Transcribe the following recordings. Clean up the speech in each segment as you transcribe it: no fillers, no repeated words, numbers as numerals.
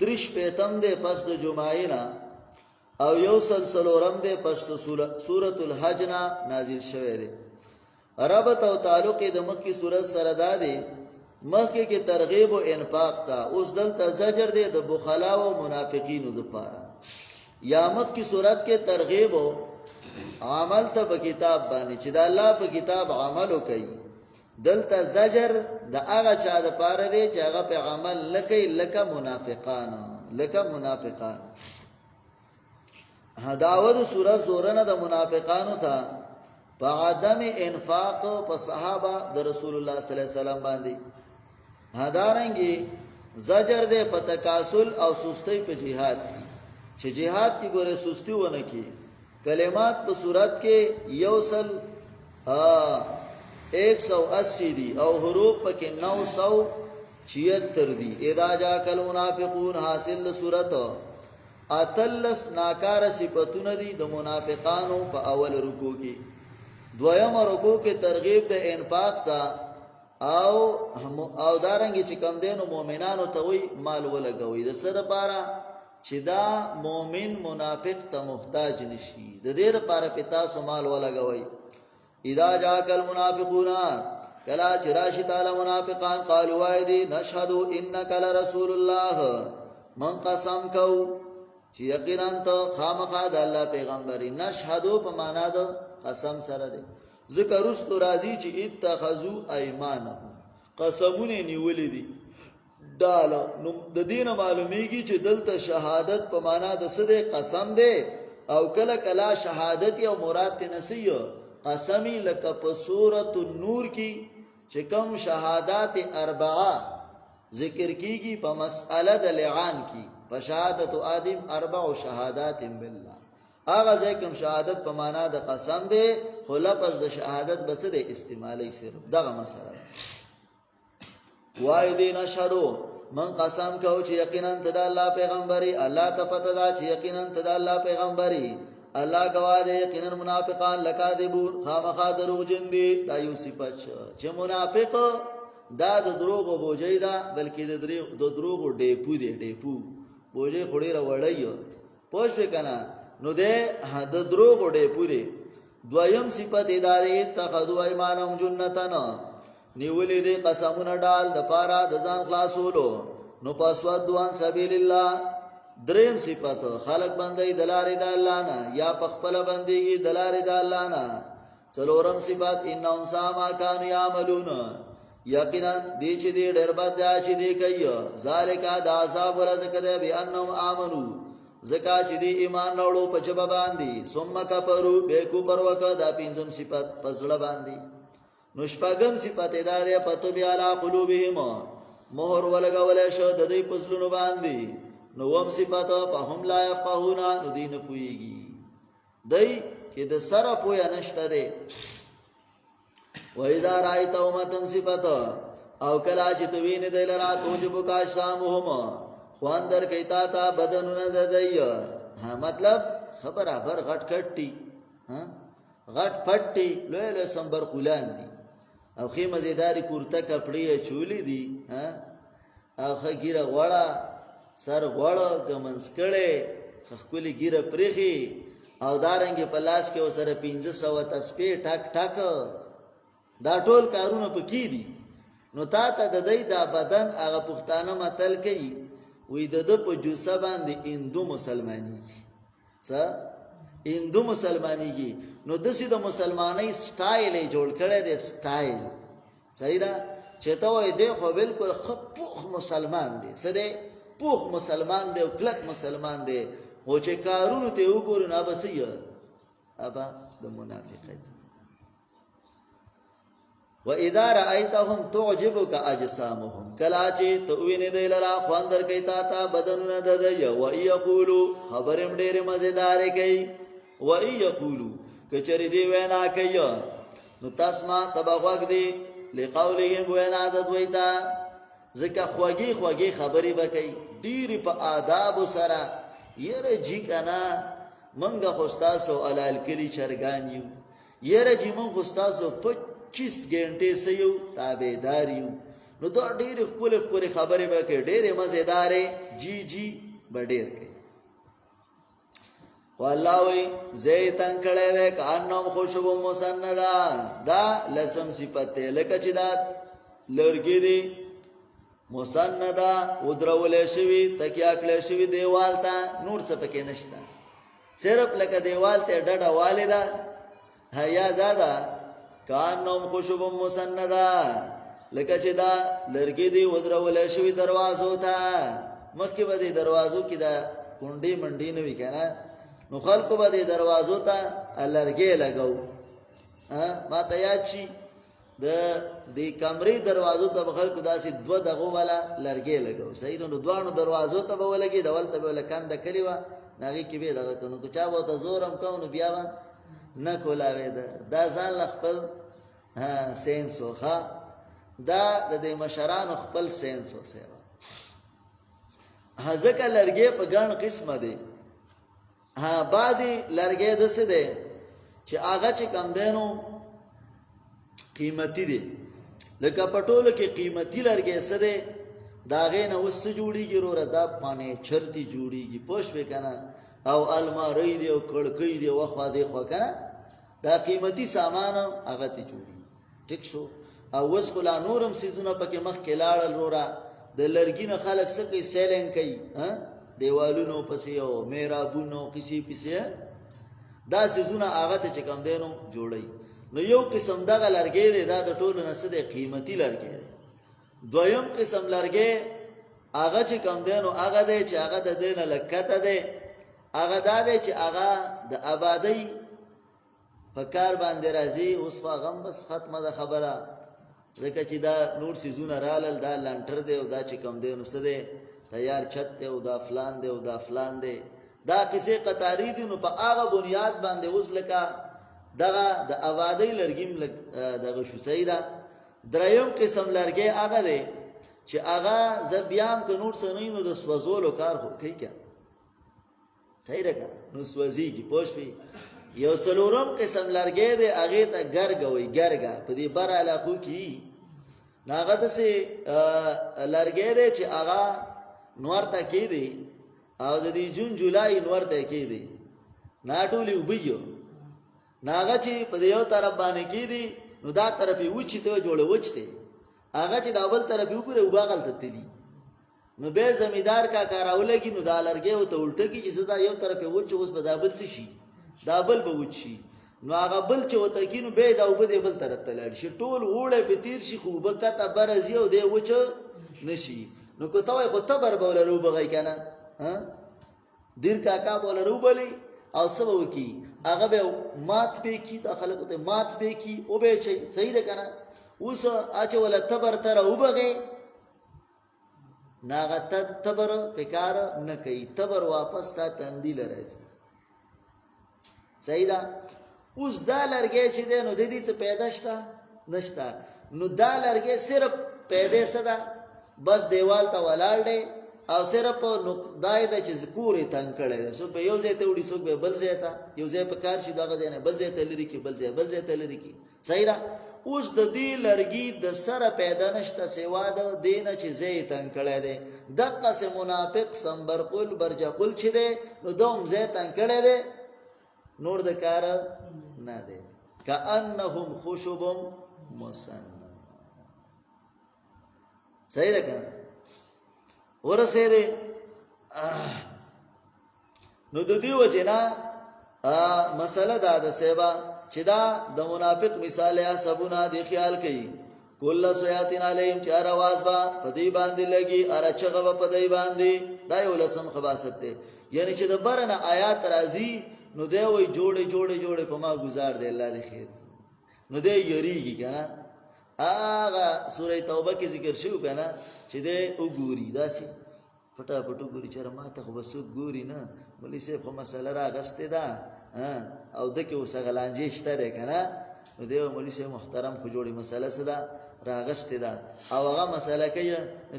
درش پیتم دے پس د جمعینا او یو سلسلورم دے پس د سورۃ الحج نا نازل شوه دے. ربط او تعلق د مخ کی سورۃ سره دا دی، مخ کی ترغیب او انفاق تا، اوس دلته زجر دے د بخلا او منافقینو د پاره. یا مخ کی سورۃ کے ترغیب او عمل ته په کتاب باندې چې د الله په کتاب عمل وکړي، دلته زجر د هغه چا د پاره دی چې هغه په عمل لکې لکه منافقان. داود سورۃ زورنه د منافقانو ته په عدم انفاق په صحابه د رسول الله صلی الله علیه وسلم باندې، هدارنګي زجر دے په تکاسل او سستی په جهاد چې جهاد کی ګوره سستی ونه کی. کلمات په صورت کې یوصل 180 دی او حروف پکې 976 دی. اذا جاء المنافقون حاصل صورت اتلس ناکار صفاتونه دي د منافقانو په اول رکوع کې. دویم رکوع کې ترغیب د انفاق تا او دارنګي چې کم دینو مؤمنانو ته وی مال ولګوي د څه لپاره چې دا مؤمن منافق ته محتاج نشي، د دې لپاره په تاسو مال ولګوي. اذا جاء المنافقون کلا چې راشي تعالی منافقان قالوا وایدی نشهد انک لرسول الله، من قسم کو چې یقینا ته خامخا د الله پیغمبري. نشهدو په معنا د قسم سره دی. ذکر رستو راضی چې اتخذوا ايمانهم، قسمونه نیولې دي ډاله. نو د دین معلومیږي چې دلته شهادت په معنا د سده قسم دی، او کله کله شهادت او مراد تنسیه قسمی لکه په سورۃ النور کې چې کوم شهادت اربعه ذکر کیږي په مسأله د لعان کې، په شهادت آدم 4 شهادات بالله، هغه ځکه شهادت په معنا د قسم دی، خو لفظ د شهادت بس د استعمالي صرف دغه مسله. وای دین اشهدو من قسم کو چې یقینا ته د الله پیغمبري، الله ته پته دا چې یقینا ته د الله پیغمبري. الله گواه دی یقینا منافقان لکاذبون، خامخا دروغجن دي. دا یو صفت چې منافق دا د دروغ بوجي دا، بلکې د دروغ ډېپو دی. ډېپو بوجي خوري را وړي پوښ وکنه، نو ده د دروغ ډېپو دی. دویم صفت ادارې اتخذوا ایمانهم جنتن، نیولې دي قسمونه ډال د پاره د ځان خلاصولو، نو پاسواد دوان سبیل الله. دریم صفت خلق بندي دلارې د الله نه، یا پخپل بنديږي دلارې د الله نه. څلورم صفت انهم ساما كانوا يعملون، یقینا دې چې دې ډېر بد چې دې کوي. ذالک د عذاب ورزق ده به انهم امنو، زکا چې دې ایمان راوړو په جبه باندې، ثم کفروا به کفر وکړه. دا پنځم صفت پزړه باندې. نو شپږم صفت دا ده پتو بیا علی قلوبهم، مهر ولګول شو د دې پزلونو باندې. نو وم صفت په هم لا يفقهون، نو دین پويږي دای کې د سره پویا نشته ده. و اذا رايت امتم صفت او کلا چې تو ویني د لرا توجب کا شامهم، خوان در کیتا تا بدنونه د دی. مطلب خبره بر غټ کټي غټ پټي لوی له سمبر قولان دي، او خې مزیداری کورته کپړې چولې دي، او خګیره وړه سر غوړه ګمنس کړي، خخکلی ګیره پرخي، او دارنګ په لاس کې وسره 1500 تسبیح ټک ټک. دا ټول کارونه پکې دي. نو تا ته د دې د بدن هغه پښتانه متل کوي، وې د په جوسه باندې اندو مسلمانی څه اندو مسلمانیږي. نو د سې د مسلمانۍ سټایل جوړ کړي دی، سټایل صحیح ده چې ته وې دی خو بالکل خپوخ مسلمان دی، څه دی پوخ مسلمان دی او کلک مسلمان دی، خو چې کارونو ته وګورو نه بس یې ابا د منافقت. و اذا رايتهم تعجبك اجسامهم، کلا چې تو ویني دی لرا خوان در کوي تا بدنونه د دی. و يقولوا خبرم ډېر مزیدار کوي، و يقولوا کچری دی وینا کوي، نو تاسما تبغوګ دی لقولهم وینا د دویتا، ځکه خوږی خبرې وکي ډېری په آداب سره. یره جی کنا منګه خوستاسو علال کلی چرګان یو، یره جی من خوستاسو 25 غنټې سيو تابعدار یو. نو دا ډېر خپل خبرې وکي، ډېر مزیدارې جی بډیر کوي. والله وی زیتن کړه له کانم خوشبو مسندا دا لسم صفت ته لکه چې دا لرګي دي مسندا ودرولې شوی تکیا کړې شوی دیوال ته نور څه پکې نشته صرف لکه دیوال ته ډډه والدا هيا دادا کانم خوشبو مسندا لکه چې دا لرګي دي ودرولې شوی دروازو ته مخکې به دروازو کې دا کونډې منډې نه وی کنه نو خلکو به د دروازو ته لرګي لګاو. ما ته یاد شي د دې کمرې دروازو ته خلکو داسې دوه دغه والا لرګي لګاو. صحیح نو دوانو دروازو ته به ولګي دول ته به ولکند کلی و ناغي کې به دغه کنو که چا وته زورم کوو بیا نه کولاوي دا ځان خپل سینس وخا دا د مشرانو خپل سینس وسه ځکه لرګي په ګڼ قسمه دي. بعضی لرګي دسه دي چې هغه چې کم دینو قیمتي دي لکه پټول کې قیمتي لرګي څه دي داغه نه وس جوړیږي وروره دا پانه چرتی جوړیږي پوښ وکنه او الماری دی او کړکۍ دی واخوا دی خو کنه دا قیمتي سامان هغه ته جوړي ټیک شو. او وس کلا نورم سيزونه پکې مخ کې لاړل وروره د لرګي نه خلک څه کوي سیلینګ کوي دیوالونو پسې او میرابونو کسی پسې دا سيزونه هغه ته کم دینو جوړي. نو یو قسم دغه لرګي دی دا د ټولو نه څه دی قیمتي لرګي دی. دویم قسم لرګي هغه چې کم دینو هغه دی چې هغه د دینه لکته دی هغه دا دی چې هغه د آبادی په کار باندې راځي. اوس هغه بس ختمه ده خبره ځکه چې دا نور سيزونه رالل دا لانټر دی او دا چې کم دینو څه دی تیار چھت دی او دا فلان دی او دا فلان دی دا کیسه قطاری دی. نو په هغه بنیاد باندې اوس لکه دغه د آبادی لرګیم دغه شو سیدا. دریم قسم لرګي هغه دی چې هغه زبیام ک نور سنینو د سوزولو کار کوي کیا خیر کا نو سوزي کی پوښوي. یو څلورم قسم لرګي دی هغه ته ګرګوي ګرګا په دې بر علاقو کې ناغه د سي لرګي دی چې هغه نور ته کې دی او د دې جون جولای نور ته کې دی ناټولي وبيو ناغه چې په یو طرف باندې کې دی نو دا طرف یې وچی ته جوړه وچته هغه چې دا بل طرف یې وګره وباغل ته تلی نو به زمیدار کا کاراولګي نو دا لرګي او ته الټه کې چې دا یو طرف یې وچ اوس به دا بل شي دا بل به وچی نو هغه بل چې وته کینو به دا وبد بل طرف ته لاړ شي ټول وړه په تیر شي خو بکته برزي او دی وچ نشي. نو کو ته خو تبر بولرو بغی کنه دیر کاکا بولرو بلی او سبب کی هغه به مات به کی داخله کوته مات به کی او به چي صحیح ده کنه. اوس اچ ولا تبر تر او بغی ناغه تبر فکر نه کوي تبر واپس تا تندیل راځي صحیح ده. اوس دا لرګي چې ده نو د دې څه پیدا شته نشته نو دا لرګي صرف پیدا سده بس دیوال ته ولاړ دی او صرف دای د چې پوری تنگ کړي سو په یو ځای ته وړي سو به بل ځای ته یو ځای په کار شي دغه ځای نه بل ځای ته لري کې بل ځای ته لري کې صحیح را. اوس د دې لرګي د سره پیدا نشته سیوا د دینه چې ځای تنگ کړي دی دغه سه منافق سمبرقل برجقل چې دی نو دوم ځای تنگ کړي دی نور د کار نه دی کأنهم خشب مسنن صحیح ده کنه ورسه ده. نو د دې وجنا مسله دا د سیبا چې دا د منافق مثال یا سبونه دی خیال کوي کله سیاتین علیهم چار आवाज با پدی باندې لګي ار چغه پدی باندې دا یو لسم خباست ده یعنی چې د برنه آیات راځي نو دی وای جوړه په ما گزار دی الله دې خیر نو دی یریږي کنه. آغا سوره توبه کې ذکر شو کنه چې دې وګوري داسې پټا پټو ګوري چې ما ته خو بس ګوري نه ولې سه په مسله راغسته ده او دکې وسغلانجې شته ده کنه نو دی ولې سه محترم خو جوړي مسله صدا راغسته ده او هغه مسله کې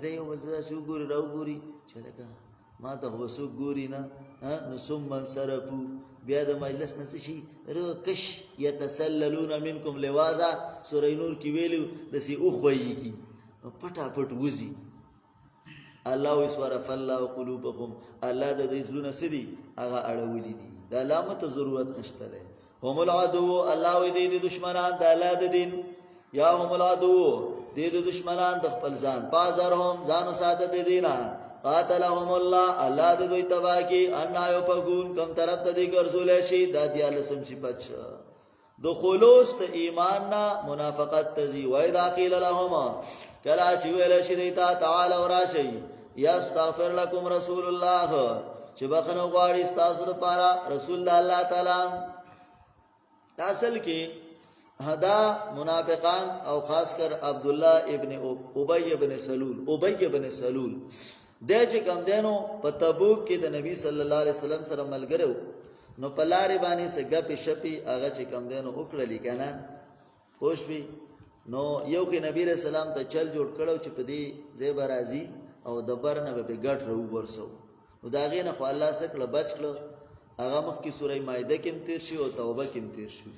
دې یو بل څه وګوري راوګوري چې لکه ما ته خو بس ګوري نه نو ثم صرفو بیا د مجلس نه شي رکش يتسللون منكم لوازا سوره نور کې ویلو د سی او خوېږي پټا پټ وځي الله وسورف الله قلوبهم، الله د دې زړونه سدي هغه اړولې دي، د علامت ضرورت نشته ده. هم العدو، الله وی دې دشمنان د الله د دین، یا هم العدو دې دشمنان د خپل ځان، پازرهم ځانو ساده دې دینا، قاتلهم الله، الله دې دوی تبا کی، ان یو پګون کم طرف ته دې ګرځول شي، د دې لسم صفات د خلوص ته ایمان نه منافقت تزي. و اذا قيل لهم، کلا چې ویل شي دیتا تعالی وراشي، یستغفر لكم رسول الله، چې بخنه غواړي تاسو لپاره رسول الله تعالی. اصل کې هدا منافقان او خاص کر عبد الله ابن ابي ابن سلول د چې کم دینو په تبوک کې د نبی صلی الله علیه وسلم سره ملګرو، نو په لارې باندې څه ګپې شپې هغه چې کم دینو وکړلې کنه پوښوي، نو یو کې نبی رسول الله ته چل جوړ کړو چې په دې ځای به راځي او د برنه به ګټ رو ورسو، نو دا غینه خو الله سکله بچ کړو. هغه مخکې سورې مائده کې تیر شي او توبه کې تیر شي،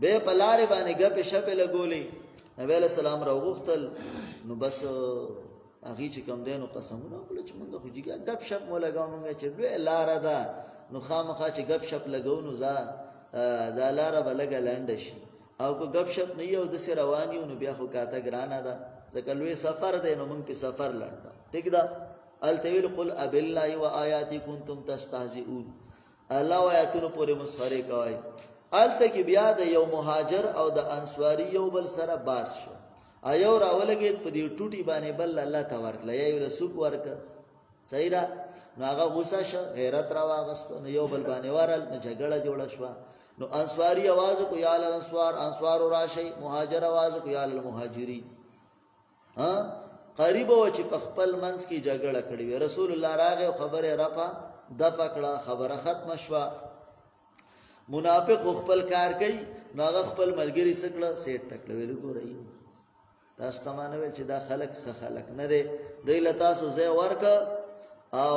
به په لارې باندې ګپې شپې لګولې، نبی علیہ السلام راوغختل، نو بس هغه چې کم دینو قسمونه وکړل چې موږ خو جګه ګپ شپ مو لګاو، موږ چې به لار ده، نو خامخا چې ګپ شپ لګاو نو دا لار به لګا لاند شي، او کو ګپ شپ نه یو د سر روان یو، نو بیا خو کاته ګرانه ده، ځکه لوی سفر دی، نو موږ په سفر لاند. ٹھیک ده. التویل قل اب الله و آیاتی کنتم تستهزئون، الله و آیاتونو پورې مسخره کوي. الته کې بیا د یو مهاجر او د انصاری یو بل سره باس شو، ایو راولګید په دې ټوټي باندې بل الله تورکله، یا یو سوق ورک صحیح ده، نو هغه غوسه شو، غیرت را واغست، نو یو بل باندې ورل، نو جګړه جوړه شو، نو انصاری आवाज کو یا الانصار، انصار راشي، مهاجر आवाज کو یا المهاجری. ها قریب و چې په خپل منځ کې جګړه کړې وي، رسول الله راغی خبره رفع د پکړه، خبره ختم شوه. منافق خپل کار کوي، نو هغه خپل ملګری سکړه سیټ ټکړه، ویل ګورئ تاسو ته مانوي چې دا خلق نه دی، دی له تاسو ځای ورک او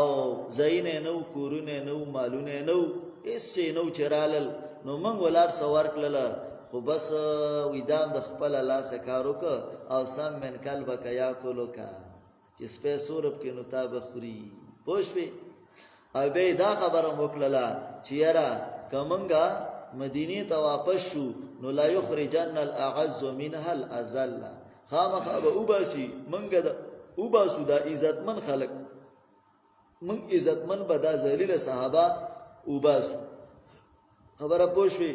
زینه نو، کورونه نو، مالونه نو، هیڅ نو چرالل، نو موږ ولار سوار کړل، خو بس ویدام د خپل الله سکارو ک او سم من قلبک یاکلو کا، چې سپه سورب کې نو تاب خوري پوښوي. او به دا خبره وکړه چې یاره کمنګا مدینه ته واپس شو، نو لا یخرجن الاعز منها الاذل، خامخا به وباسي منګه د وباسو دا عزتمن خلق، من عزتمن به دا ذلیل صحابه وباسو. خبره پوښوي.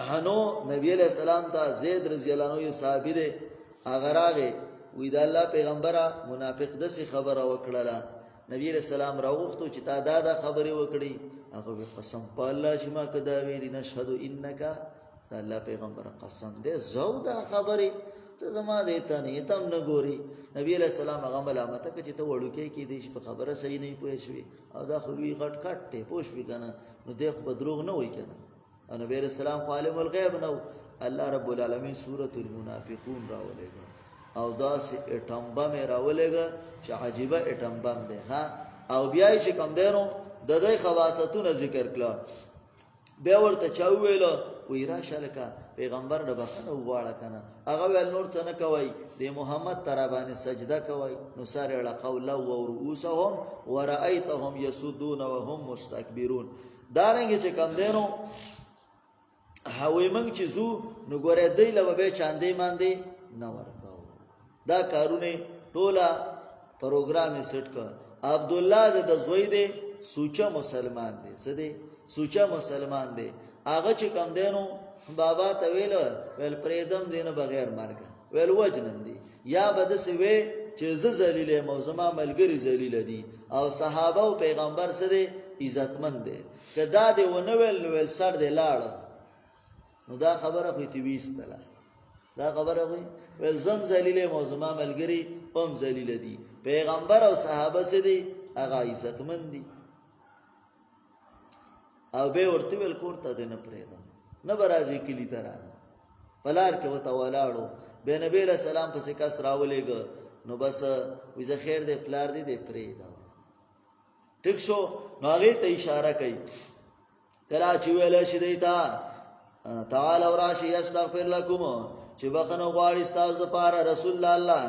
هنو نبی علیہ السلام ته زید رضی الله عنه صحابي دی، هغه راغی وې دا الله پیغمبره منافق دسي خبره وکړه، نبی علیہ السلام راوغختو چې تا دا خبره وکړي، هغه قسم په الله چې ما کدا ویلی نشهد انک، دا الله پیغمبره قسم دې زو دا خبره ته زما دیتا نه تم نه ګوري. نبی علیہ السلام هغه ملامت کوي چې ته وړو کې دې په خبره صحیح نه پوه شوې، او دا خو وی غټ کټ ته پوه شوې کنه، نو دې خو دروغ نه وای کنه. او نبی علیہ السلام عالم الغیب نو، الله رب العالمین سورۃ المنافقون راولېګا، او دا سه اټمبا مې راولېګا چې عجيبه اټمبا ده ها. او بیا چې کم دینو د دې خواصتونه ذکر کړه، بیا ورته چا ویل وی را شلکا پیغمبر د بخنه وغواړه کنه، هغه ول نور څه نه کوي، د محمد ترابانه سجده کوي، نو سره له قول او رؤوسهم ورایتهم يسدون وهم مستكبرون. دارنګ چې کم دینو هوی منګ چې زو نو ګورې دی له به چاندې ماندې نه ورکاو، دا کارونه ټوله پروګرام یې سیټ کړ. عبد الله د زوی دی سوچا مسلمان دی، څه دی سوچا مسلمان دی، هغه چې کم دینو بابا ته ویل پریدم دینه بغیر مرګ، ویل وجنم دی، یا بد سوي چې ز ذلیل موزما ملګری ذلیل دي، او صحابه او پیغمبر سره عزتمن دي، کدا دی ونه ویل سر دی لاړ، نو دا خبره خو تی ویستله، دا خبره خو ویل زم ذلیل موزما ملګری هم ذلیل دي، پیغمبر او صحابه سره هغه عزتمن دي. او به ورته ویل کوړه دې نه پرېدم، نه برازي کلی ترانه پلار کې وته ولاړو، به نبی له سلام پسې کس راولېګ، نو بس وې زه خیر دې پلار دې پرېدا ټیک شو. نو هغه ته اشاره کوي، کلا چې ویل شي دیتا تعالی وراشي استغفر لكم، چې بخنه غواړي تاسو د پاره رسول الله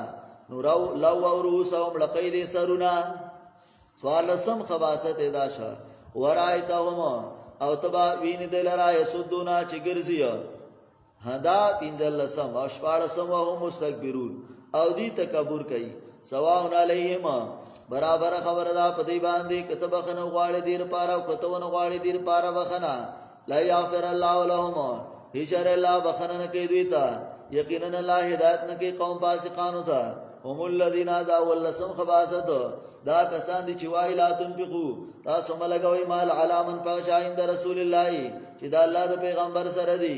نو لو او رؤوسهم لقید سرنا سوالسم خباست اداشا ورایتهم او تبا وین دلرا یسدونا چې ګرځي هدا پینځلسم او شپاړسم وهم مستكبرون او دی تکبر کوي سواء علیهم برابر خبر دا پدی باندې کتب خنه غواړي دیر پاره او کتونه غواړي دیر پاره وخنه لا یغفر الله لهم هجر الله بخنه کوي دوی ته یقینا الله هدایت نه کوي قوم فاسقانو ته هم الذين دا ولسم خباست دا کسان دي چې وای لا تنفقوا تاسو ملګوي مال علامن پښاین د رسول الله چې دا الله د پیغمبر سره دی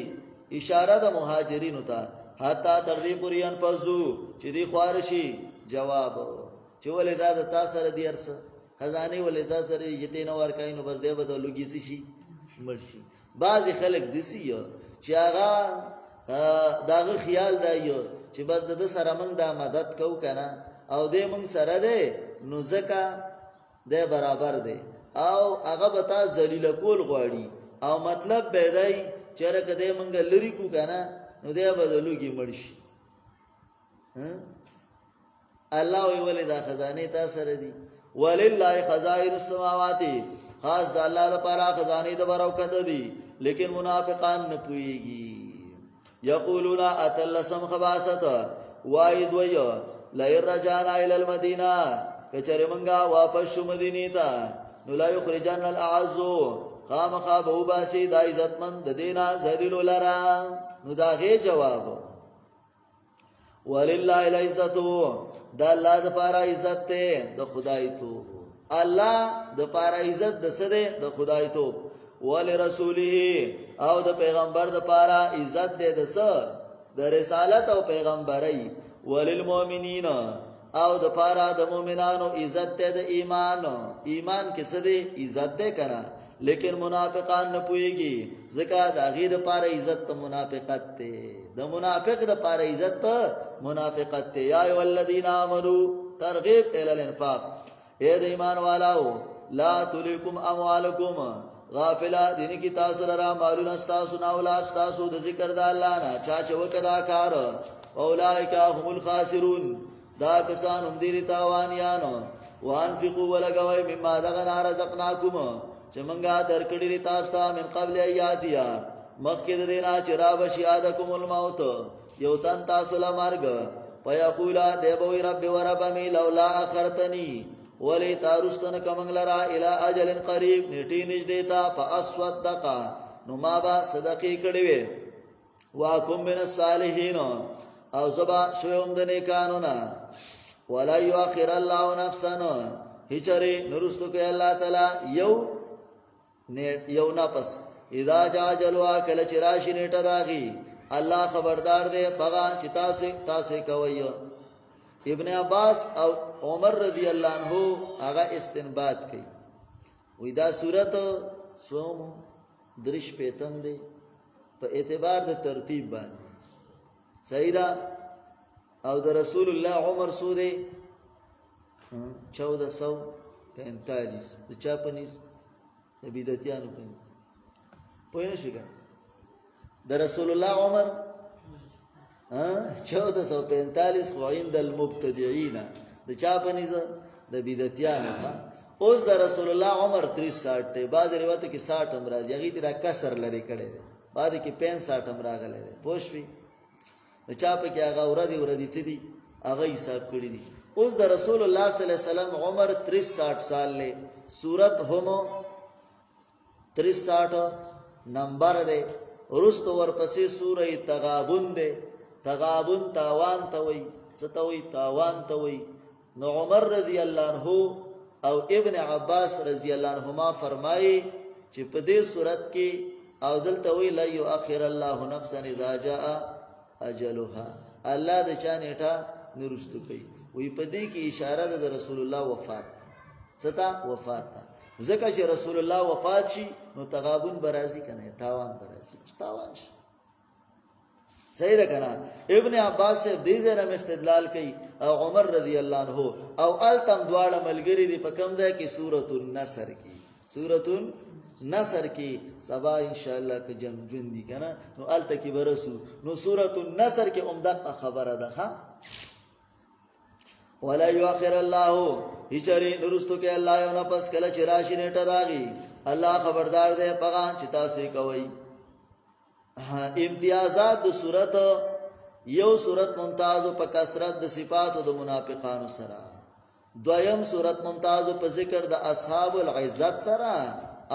اشاره د مهاجرینو ته حتا تر دې پورې ان پزو چې دی خوارشي جواب چې ولې دا د تاسو سره دی ارسه خزانه ولې دا سره یته نو ورکاین نو بس دی به لوګي شي مرشي بعض خلک دسی چې هغه داغه خیال دی چې بر د سره موږ د مدد کو کنه او دې موږ سره دی نو زکه د برابر دی او هغه به تا ذلیل کول غواړي او مطلب به دی چې راکده موږ لری کو کنه نو دی به لوګي مرشي الله وی ولې دا خزانه تا سره دي ولله خزائن السماوات خاص د الله لپاره خزانه د برکت دي لیکن منافقان نه پويږي یقولون اتلسم خباست واید وی لا رجانا الى المدینه کچره منګه واپس شو مدینه ته نو لا یخرجن الاعز خامخا بو باسی د عزتمند د دینا ذلیل لرا نو دا غي جواب ولله العزت د الله د پاره عزت ته د خدای تو الله د پاره عزت د سده د خدای تو ول رسوله او د پیغمبر د پاره عزت ده د س د رسالت او پیغمبري وللمؤمنین او د پاره د مؤمنانو عزت ده د ایمان کې سده عزت ده کنه لیکن منافقان نه پويږي ځکه د هغه د پاره عزت ته منافقت ته د منافق د پاره عزت ته منافقت ته یا ای الذین آمنو ترغیب ال الانفاق اے د ایمان والو لا تلکم اموالکم غافلا دین کی تاسو لرا مالون تاسو نا اولاد تاسو د ذکر د الله نه چا چوکدا کار اولائک هم الخاسرون دا کسان هم دي تاوانیان وانفقوا ولغوي مما دغنا رزقناکم چې مونږه درکړی تاسو ته من قبل ایادیا مخکې د دینا چې را بشي ادکم الموت یو تن تاسو لا مرګ پيقولا دیبوی رب ورب می لولا اخرتنی ولی تارستن کمنګلرا الی اجل قریب نیټی نږدې تا فاسودق نو ما با صدقې کړې وې واکم من الصالحین او زبا شوم د نیکانونا ولا یؤخر الله نفسا هچری نرستو کې الله تعالی یو نفس اذا جاجلوا کل چراشی نیټه راغي الله خبردار دی پغا چې تاسو کوي ابن عباس او عمر رضی الله عنه هغه استنباط کوي وې دا صورت سوم درش پیتم دی په اعتبار د ترتیب باندې صحیح ده او د رسول الله عمر سوده 1445 د چاپنیز د بدعتیانو په پوه نه شي د رسول الله عمر 1445 خو عند المبتدعين د چاپنیز د بدعتیانو اوس د رسول الله عمر 63 ته بعد روایت کې 60 هم راځي هغه د کسر لري کړي بعد کې 65 هم راغلي پوښوي د چا په کې هغه ورادي څه دي هغه حساب کړی دي اوس د رسول الله صلی الله علیه وسلم عمر 63 سال له صورت هم 63 نمبر ده ورستو ورپسې سوره تغابن ده تغابن تاوان ته وای ستوي تاوان ته وای نو عمر رضی الله عنه او ابن عباس رضی الله عنهما فرمایي چې په دې صورت کې او دلته وی لا یؤخر الله نفسا اذا جاء اجلها الله د چا نیټه نورستو کوي وی په دې کې اشاره ده د رسول الله وفات ستا وفات ځکه چې رسول الله وفات شي نو تغابن برازي کنه تاوان برازي تاوان شي صحیح ده کنه ابن عباس سے دې زره استدلال کوي او عمر رضی الله عنه او التم دواړه ملګری دي په کوم ځای کې سورۃ النصر کې سورۃ النصر کې سبا ان شاء الله که جن دي کنه نو الته کې برسو نو سورۃ النصر کې عمده خبره ده ها ولا یؤخر الله هچری نرستو کې الله یو نفس کله چې راشي نیټه داغي الله خبردار دی پغان چې تاسو کوي. امتیازات د صورت یو صورت ممتاز په کثرت د صفات د منافقانو سره، دویم صورت ممتاز په ذکر د اصحاب العزت سره،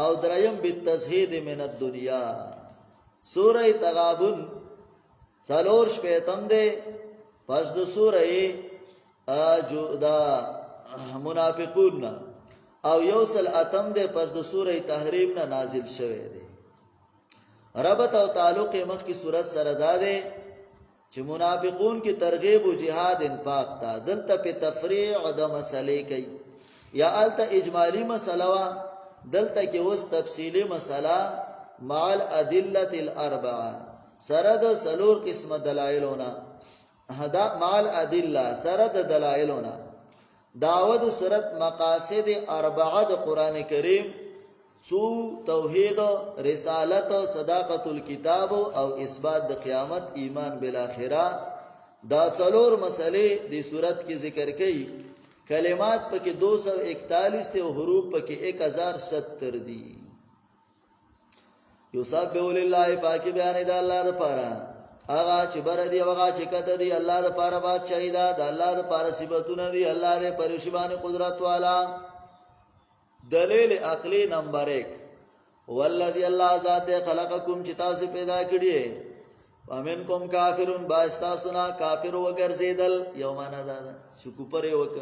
او دریم بالتزهید من الدنیا. سوره تغابن څلور شپیتم ده پس د سوره دا منافقون او یوصل اتم ده پس د سوره تحریم نه نازل شوه ده. ربط او تعلق مخ کی صورت سره ده چې منافقون کی ترغیب و جهاد انفاق تا دلته په تفریع د مسلې کوي، یا الته اجمالی مسله وا دلته کې اوس تفصیلی مسله مع الادله الاربعه سره د سلور قسم دلایلونه، هدا مع الادله سره د دلایلونه. داود صورت مقاصد اربعه د قران کریم سو توحید، رسالت، صداقت الكتاب او اثبات د قیامت، ایمان بالاخره. دا څلور مسلې د صورت کې ذکر کړي. کلمات پکې 241 ته او حروف پکې 1070 دي. یسبح لله پاکي بیان د الله لپاره، هغه چې بر دی هغه چې کته دی الله لپاره بادشاہي ده، د الله لپاره صفاتونه دي، الله دې پرشبان قدرت والا. دلیل عقلی نمبر 1 والذی الله ذات خلقکم چې تاسو پیدا کړی، ومنکم کافرون باستا سنا کافر وګرځیدل، یو معنا ده چې کوپر یو وک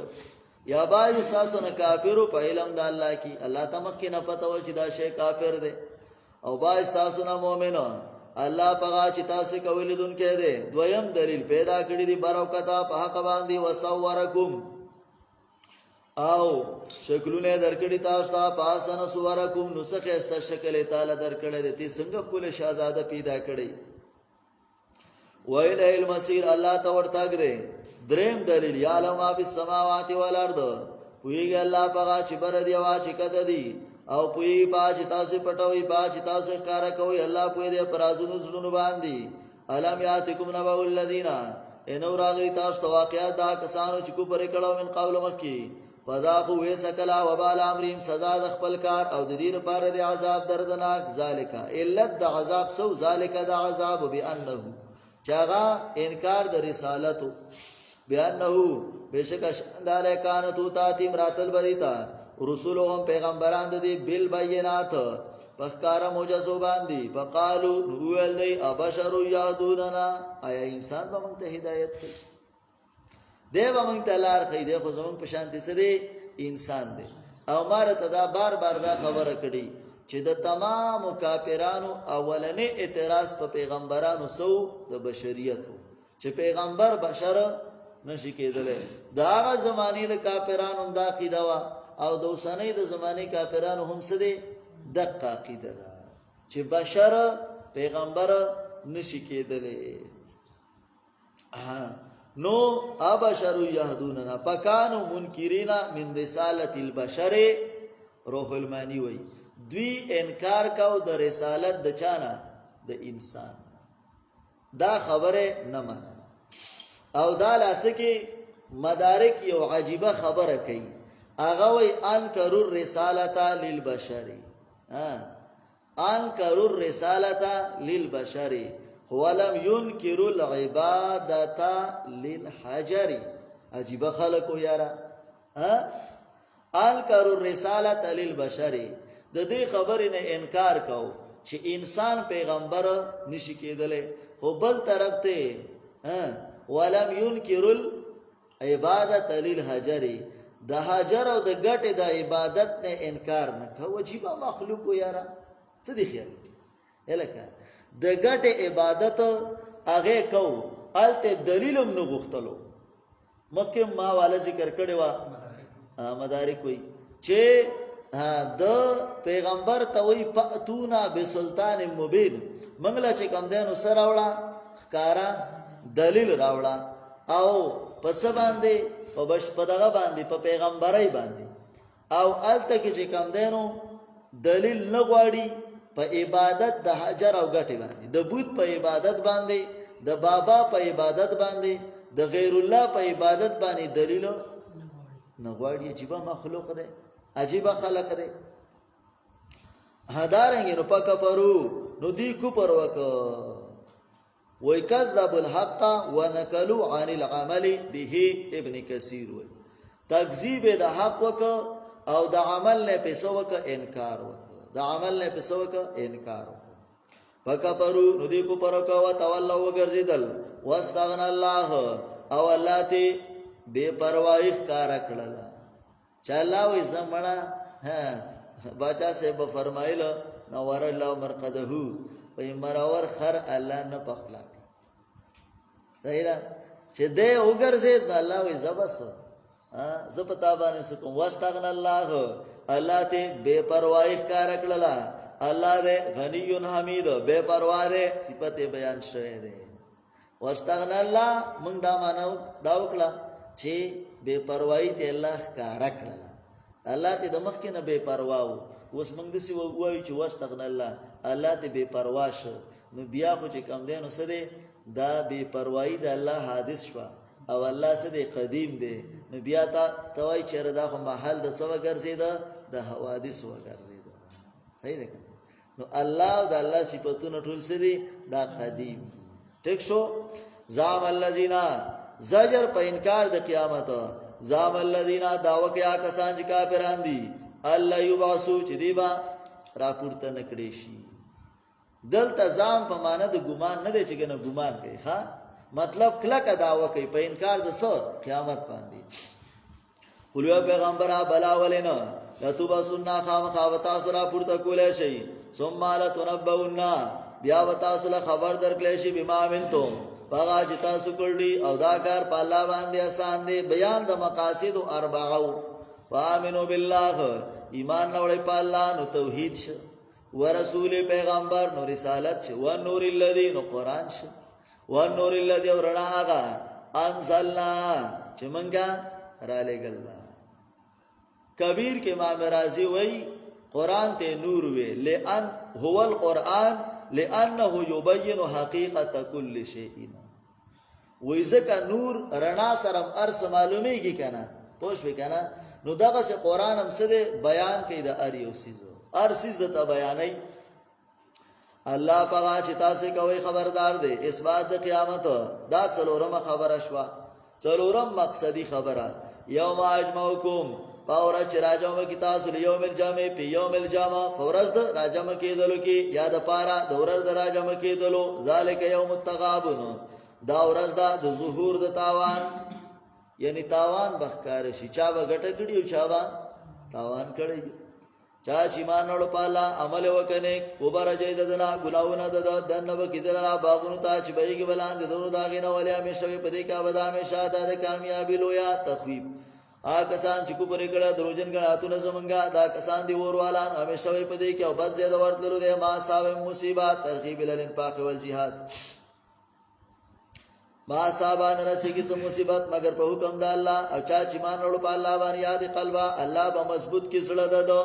یا باستا سنا کافر په علم د الله کې الله تمخ کې نه پته و چې دا شی کافر دی، او باستا سنا مؤمن الله پغا چې تاسو کولې دن کې دی. دویم دلیل پیدا کړی دی برکتا په حق باندې وسورکم او شکلونه درکړی تاسو ته پاسن سورکم نسخه است شکل تعالی درکړی دی څنګه کول شاهزاده پیدا کړی. ویل المسیر الله ته ورتاګ دی. دریم دلیل یعلم ما فی السماوات والارض پویږي الله پغا چې بر دی وا چې کده دی او پوی باج تاسو پټوي باج تاسو کار کوي الله پوی دی پرازونو زلون باندې. الم یاتکم نبأ الذین انو راغلی تاسو ته واقعات دا کسانو چې کو پرې کړه من قبل مکی فذاقوا وسکلا وبال امرهم سزا د خپل کار او د دې لپاره د عذاب دردناک. ذالک الا د عذاب سو ذالک د عذاب بانه چاغا انکار د رسالتو بانه بشک شاندار کانتو تاتیم راتل بدیتا رسولهم پیغمبران د دې بل بینات پخکار معجزو باندې فقالو نوول دی ابشر یادوننا آیا انسان به موږ ته هدایت کوي دی به موږ ته لار کوي دی خو زموږ په شانتي سره انسان دی. او مار ته دا بار بار دا خبره کړي چې د تمام کافرانو اولنې اعتراض په پیغمبرانو سو د بشریت چې پیغمبر بشر نشي کېدلی. دا هغه زمانه د کافرانو دا عقیده وا او د اوسنۍ د زمانه کافرانو هم څه دي دغه عقیده ده چې بشر پیغمبر نشي کېدلی. نو ابشر یهدوننا پکانو منکرینا من رسالت البشر. روح المانی وی دوی انکار کاو د رسالت د چانا د انسان. دا خبره نه من او دا لاسکه مدارک یو عجیبه خبره کوي. اغه وی انکروا الرسالة للبشر، انکروا الرسالة للبشر ولم ينكروا العبادة للحجر. عجیبه خلقو یارا انکروا الرسالة للبشر د دې خبرې نه انکار کو چې انسان پیغمبر نشي کېدلی، خو بل طرف ته ولم ينكروا العبادة للحجر د حجر او د ګټې د عبادت نه انکار نه کو. عجیبه مخلوق یارا څه دی خیر الکه د ګټې عبادت هغه کو الته دلیلم نه غوښتلو. مکه ما والا ذکر کړي وا مدارک وي چې د پیغمبر ته وی فاتونا بسلطان مبین منګلا چې کم دینو سره راوړه ښکارا دلیل راوړه او پس باندې په بش پدغه باندې په پیغمبرای باندې او الته کې چې کم دینو دلیل نه غواړي په عبادت د حجر او غټي باندې، د بت په عبادت باندې، د بابا په عبادت باندې، د غیر الله په عبادت باندې دلیل نه غواړي. عجیبه مخلوق دی، عجیبه خلق دی. هدارنګ نو پکا پرو نو دی کفر وکړه. وای کذب الحق ونکلوا عن العمل به. ابن کثیر وای تکذیب د حق وکړه او د عمل نه پیسو وکړه انکار وکړه، د عمل نه پیسو وکړه انکار وکړه. پکا پرو نو دی کفر وکړه او تولوا وګرځیدل. واستغنى الله او الله ته بے پروايي ښکار کړل. چې الله وې زمړه باچا صاحب فرمایل نور الله مرقده وې مرور خر الله نه پخلا. صحیح ده چې دې وګرځید الله وې زبس زپتا باندې سکو. واستغنى الله الله ته بے پروايي ښکار کړل. الله دې غنی حمید بے پروا دې صفت بیان شوه دې. واستغنى الله موږ دا مانو دا وکړه چې بے پروايي ته الله ښکار کړل. الله ته د مخ کې نه بے پروا وو. اوس موږ دسی وایو چې واستغنى الله الله ته بے پروا شو. نو بیا خو چې کم دی نو څه دی دا بے پروايي د الله حادث شوه او الله څه دی قدیم دی. نو بیا تا توای چیرې دا خو محل د څه وګرځېده د حوادث وګرځېده. صحیح ده. نو الله او د الله صفاتونه ټول څه دي دا قدیم. ٹھیک شو. زعم الذین زجر په انکار د قیامت. زعم الذین داوا کیا کسان چې کافران دي الله یبعثو چې دی با راپورته نکړي شي. دلته زعم په معنا د ګمان نه دی چې کنه ګمان کوي. ها مطلب کلک داوا کوي په انکار د څه قیامت باندې. قولوا پیغمبره بلا ولینا لتبسنا خامخاوتا سره پورته کولای شي. ثم لتنبؤن بیا وتا سره خبر درکلی شي بما منتم پاغا چې تاسو کړی او دا کار په الله باندې آسان دی. بیان د مقاصد اربعو. وامنوا بالله ایمان راوړی په الله نو توحید شه. ورسول پیغمبر نو رسالت شه. ونور الذی نو قران شه. ونور الذی ورنا هغه انزلنا چې مونږه را لګل. کبیر کې امام رازی وای قران ته نور وی لئن هو القران لانه یبین حقیقت کل شیء. وای ځکه نور رڼا سره ارس معلومیږي کنه پوښ وکنه. نو دغه چې قران هم څه بیان کوي د ار یو سیزو ار سیز د بیانای. الله پاک چې تاسو کوي خبردار دی. اثبات د قیامت دا څلورمه خبره شوه. څلورم مقصدی خبره یوم اجمعکم فورج راجم کی تاسو یوم الجمع پی یوم الجمع فورج د راجم کېدلو کې یاد پارا دورر د راجم کېدلو. ذالک یوم التغابن دا ورځ دا د ظهور د تاوان یعنی تاوان بخکار شي. چا وګټه کړي او چا تاوان کړي. چا چې مان وړ پالا عمل وکنه او برجې ددنا ګناونه د دنه وکیدلا باغونو ته چې بېګ بلان دونو داګینه ولیا مشه په دې کا ودا مې شاده د کامیابی لویا تخویب. کسان چې کو پرې کړه دروژن غاتونه زمونږه دا کسان دی وروالا همیشه په دې کې او بد زیاده ورتلو دي. ما صاحب مصیبات ترغیب للانفاق والجهاد. ما صاحبان رسیږي څه مصیبت مگر په حکم د الله. او چا چې مان وړ په الله باندې یاد قلبا الله به مضبوط کی زړه ده.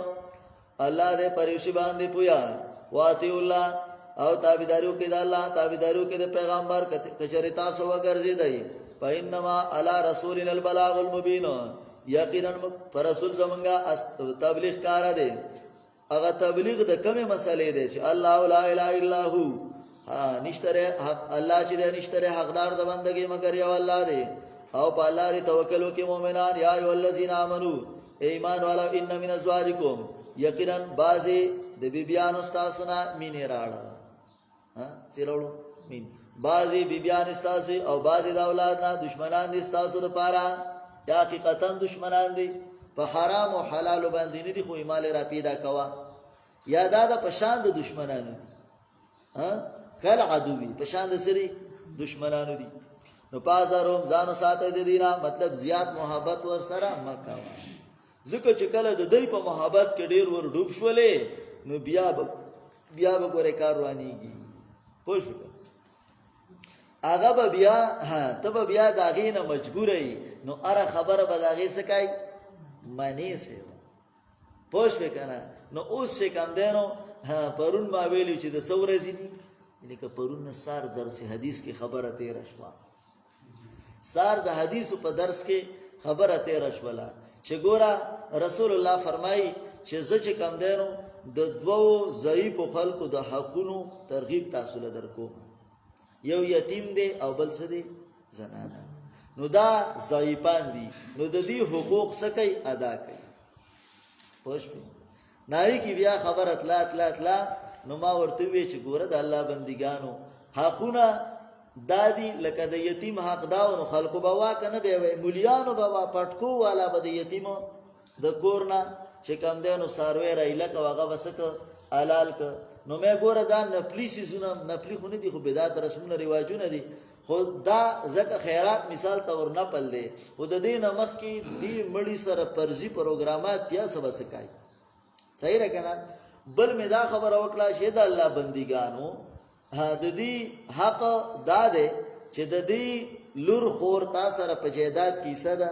الله دې پریوشي باندې پویا. واتی الله او تابعدارو کې د الله تابعدارو کې د پیغمبر کچری تاسو وګرځیدای. فإنما على رسولنا البلاغ المبين یقینا پر رسول زمونږه تبلیغ کار دی. هغه تبلیغ د کومه مسلې دی چې الله لا اله الا هو نشتره الله چې نشتره حقدار د بندګي مگر یو الله دی. او په الله لري توکل وکي مؤمنان. یا ایه الذین آمنو ایمان والا ان من ازواجکم یقینا بعضی د بیبیان استاسنا مینه راړه چیرولو مين بعضی بیبیان استاسي او بعضی د اولاد نه دشمنان دي استاسو لپاره. یا حقیقتا دشمنان دي په حرام او حلال باندې نه دي خو مال را پیدا کوا. یا دا د پشان د دشمنانو کله عدوی پشان د سری دشمنانو دي. نو پازاروم ځانو ساته د دینه مطلب زیات محبت ور سره مکه. ځکه چې کله د دوی په محبت کې ډیر ور ډوب شولې نو بیا به ګوره کار روانيږي. پوه شو هغه به بیا ته به بیا داغې نه مجبورې نو اره خبره به داغې څه کوي منې سي. پوه شو کنه. نو اوس چې کم دی نو پرون ما ویلو چې د څو ورځې دي یعنی که پرون سار درس حدیث کې خبره تیره شوه. سار د حدیثو په درس کې خبره تیره شوله چې ګوره رسول الله فرمایي چې زه چې کم دینو د دوو ضعیفو خلکو د حقونو ترغیب تاسو له درکوم، یو یتیم دی او بل څه دی زنانه. نو دا ضعیفان دي، نو د دې حقوق څه کوي ادا کوي. پوه شوې؟ ناری کی بیا خبر اتلا نو ما ورته وی چې ګوره د الله بندګانو حقونه دادی لکه د یتیم حق داو، نو خلکو به وا کنه به مولیانو به وا پټکو والا به د یتیمو د کورنا چې کم دینو ساروی رایله کا هغه وسک حلال ک. نو مې ګوره دا نپلی سيزونه نپلی خو نه دي، خو بدعت رسمونه رواجونه دي، خو دا زکه خیرات مثال تور نه پل دی. خو د دې نمخ کې دی مړی سره پرزي پروګرامات یا سبا سکای صحیح راکنه. بل می دا خبر وکړه چې د الله بندګانو د دې حق دا ده چې د دې لور خور تا سره په جیدات کې صدا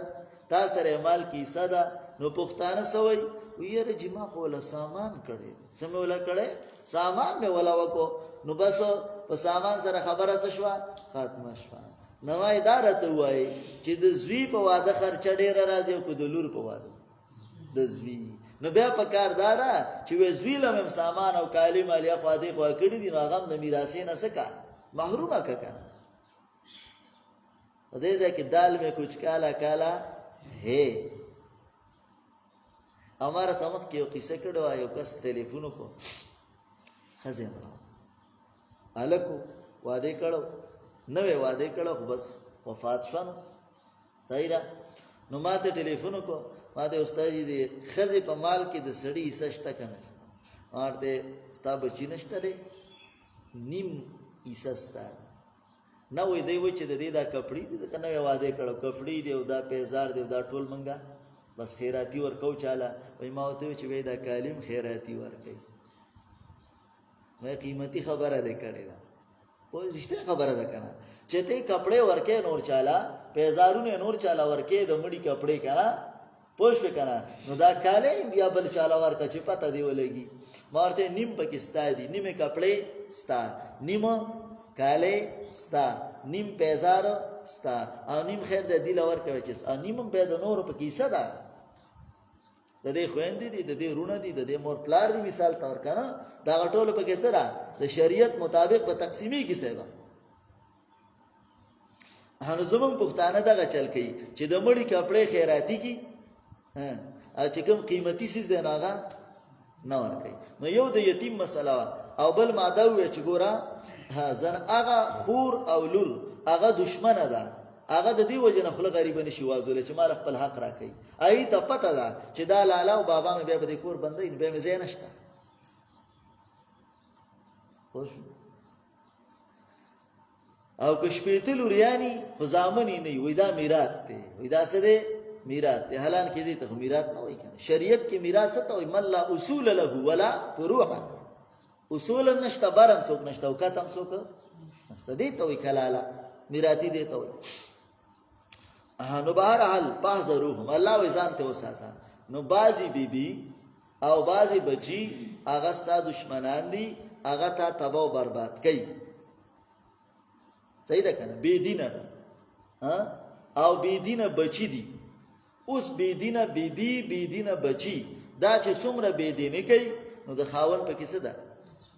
تا سره مال کې صدا. نو پښتانه سوي ویره جما کوله سامان کړي سمه ولا کړي سامان مې ولا وکو، نو بس په سامان سره خبره څه شو ختمه شو. نو اداره ته وای چې د زوی په واده خرچ ډیر راځي او د لور په واده د زوی، نو بیا په کار دارا چې وې زوی لمم سامان او کالی مالیا خو دې خو کړی دي، نو هغه د میراثي نه سکا محرومه کړه. و دې ځکه دال میں کچھ کالا کالا ہے. हमारा तमक के किस्से कड़ो आयो कस टेलीफोन को खजे अलको वादे कड़ो नवे वादे कड़ो बस वफात शनो सहीरा नो माते टेलीफोन को माते उस्ताद जी दे खजे पे माल के द सड़ी सस्ता कने मारते स्ता बची नष्टले नीम ईसस्ता ना वही दे वो चे दे दा कपड़ी दे कने वादे कड़ो कपड़ी दे दा पेजार दे दा टोल मंगा बस خیراتی ورکو چاله وای ما ته چې وای دا کالم خیراتی ورکي. مې قیمتي خبره ده کړې ده، په رښتیا خبره ده کنه چې ته کپڑے ورکې نور چاله پیزارونه نور چاله ورکې د مړي کپڑے کنه پوښ وکنه، نو دا کاله بیا بل چاله ورکه چې پته دی ولګي. مارته نیم پاکستان دي، نیمه کپڑے ستا، نیمه کاله ستا، نیم پیزار ستا، او نیم خیر د دې لور کوي چې او نیم به د نور په کیسه ده د دې خويندې دي د دې رونه دي د دې مور پلار دي مثال تور کنه دا ټول په کې سره د شریعت مطابق په تقسیمي کې سبا. هغه زمون پښتانه دغه چل کوي چې د مړي کپڑے خیراتی کی او چې کوم قیمتي سیس دی ناغه نه ور کوي. نو یو د یتیم مسله او بل ماده وي چې ګوره زن هغه خور او لور هغه دشمنه ده، هغه د دې وجه نه خپل غریب نشي وازول چې مال خپل حق راکړي. ای ته پته ده چې دا لالا او بابا مې به د کور بندې به مې زین نشته. خوش او کشپېته لوريانی خزامنی نه وي دا میراث دی، وي دا څه دی میراث دی. حالان کې دې ته میراث نه وای کنه. شریعت کې میراث څه ته وي؟ من لا اصول له ولا فروع. اصول نشته برم څوک نشته او کتم څوک نشته، دې ته وي کلاله میراثي دې ته وي. نو بهر حال پازروهم الله وې ځان ته وساته. نو بازي بیبي او بازي بچي هغه ستا دشمنان دي، هغه ته تباہ او برباد کوي. صحیح ده کنه؟ بی دینه ده او بی دینه بچی دي. اوس بی دینه بیبي بی دینه بچی دا چې څومره بی دینه کوي نو د خاون په کیسه ده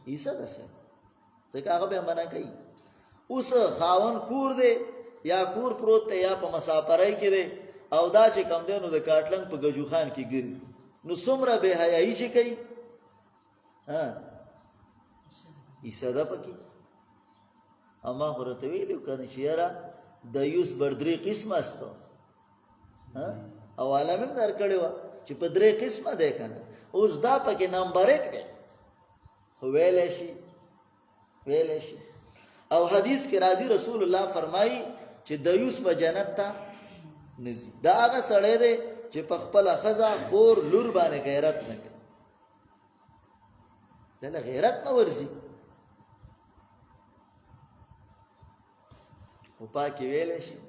ایسه ده څه ځکه هغه به منع کوي. اوس خاون کور دی یا کور پروت ته یا په مسافرای کې دی او دا چې کم دی نو د کاټلنګ په گجو خان کې ګرځي، نو څومره به حیايي چې کوي ایسه ده پکې. اما ورته ویلو کنه شیرا د یوس بردري قسم است او عالم در کړو چې په درې قسمه ده کنه. اوس دا پکې نمبر 1 دی ویل شي او حدیث کې راځي رسول الله فرمایي چې د یوس په جنت ته نزي. دا هغه سړی دی چې په خپل خزا خور لور باندې غیرت نه کوي، دله غیرت نه ورزي او پاکي ویل شي